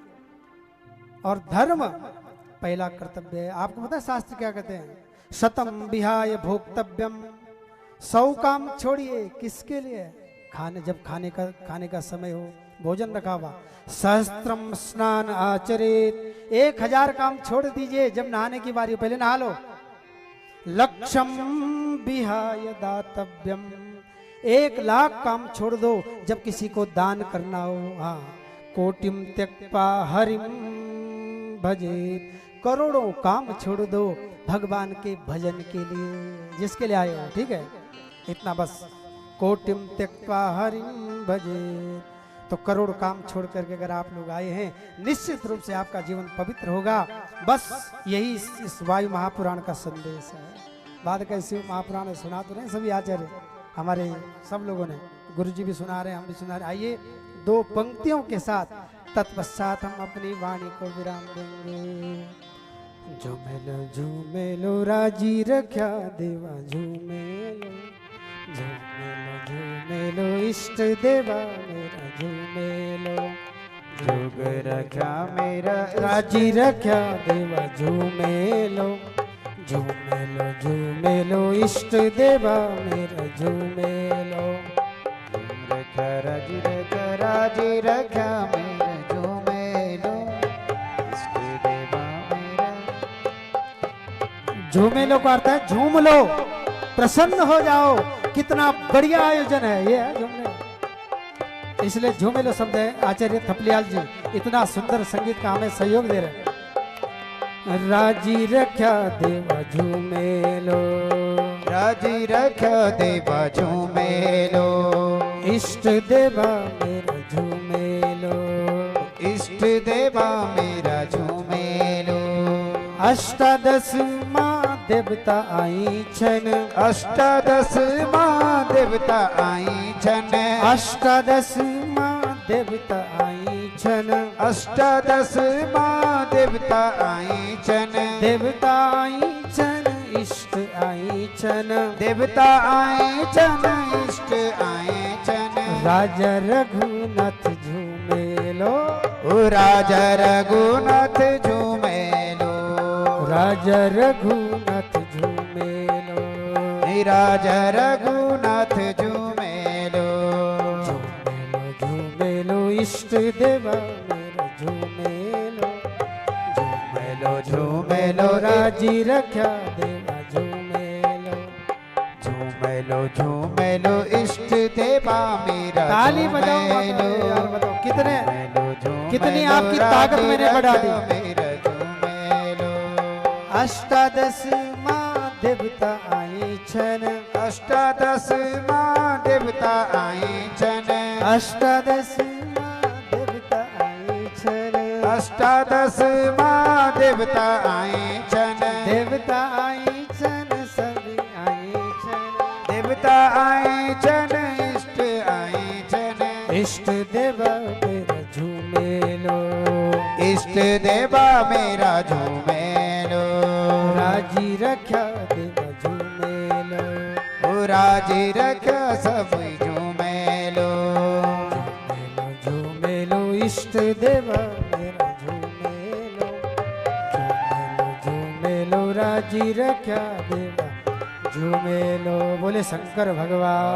और धर्म पहला कर्तव्य है। आपको पता है शास्त्र क्या कहते हैं? शतम विहाय भोक्तव्यम, 100 काम छोड़िए, किसके लिए? जब खाने का समय हो, भोजन रखा हुआ। सहस्त्रम स्नान आचरेत, 1000 काम छोड़ दीजिए। जब नहाने की बारी, पहले नहा लो। लक्षम विहाय दातव्यम, 1,00,000 काम छोड़ दो जब किसी को दान करना हो। हाँ, कोटिम त्यक्त्वा हरिम भजेत, करोड़ों काम छोड़ दो भगवान के भजन के लिए, जिसके लिए आए हो। ठीक है, इतना बस। कोटिम त्यक्त्वा हरिम भजेत, तो करोड़ काम छोड़ करके अगर आप लोग आए हैं, निश्चित रूप से आपका जीवन पवित्र होगा। बस यही इस वायु महापुराण का संदेश है। बाद कैसे महापुराण सुना तो रहे सभी आचार्य, हमारे सब लोगों ने, गुरु जी भी सुना रहे, हम भी सुना रहे। आइए 2 पंक्तियों के साथ तत्पश्चात हम अपनी वाणी को विराम देंगे। झूमेलो राजी रख्या देवा, झूमेलो झूमेलो इष्ट देवा मेरा, झूमेलो जोग रखा मेरा, राजी रख्या देवा, झूमेलो झूमेलो झूमेलो इष्ट देवा मेरा, झूमेलो रखा राजी रखा, राजी रखा मेरा, झूमेलो इष्ट देवा मेरा। झूमेलो का अर्थ है झूम लो, प्रसन्न हो जाओ। कितना बढ़िया आयोजन है ये, है झूमने। इसलिए झूमेलो शब्द है। आचार्य थपलियाल जी इतना सुंदर संगीत का हमें सहयोग दे रहे। राजी रख्या देवा झूमेलो, राजी रखा देवा झूमेलो, इष्ट देवा मेरा झूमेलो, इष्ट देवा मेरा झूमेलो। अष्टादश माँ देवता आई छन, अष्टादश माँ देवता आई छन, अष्टादश माँ देवता आई छन, अष्टादश माँ देवता आई छन, देवता आई छन, इष्ट आई छन, देवता आई छन, इष्ट आई छन। राजा रघुनाथ झूमेलो, ओ राजा रघुनाथ झूमेलो, राजा रघुनाथ झूमेलो, राजा रघुनाथ झूमेलो, झूमेलो झूमेलो इष्ट देवा मेरा, झूमेलो झूमेलो झूमेलो राजी रख्या देवा, झूमेलो झूमेलो झूमेलो इष्ट देवा मेरा। ताली बजाओ यार, बताओ कितनी आपकी ताकत मैंने बढ़ा दी। मेरा झूमेलो, अष्टादश माँ देवता आई छन, अष्टादश माँ देवता आई छन, अष्टादश माँ देवता आई छन, अष्टादश माँ देवता आई छन, देवता आई छन, सभी आई छन, देवता आई छन, इष्ट आई छन, इष्ट देवा मेरा झूमेलो, इष्ट देवा मेरा झूमेलो, राजी रख्या देवा झूमेलो, ओ राजी रख्या सब झूमेलो, झूमेलो झूमेलो इष्ट देवा मेरा, झूमेलो झूमेलो झूमेलो राजी रख्या देवा, झूमे लो बोले शंकर भगवान।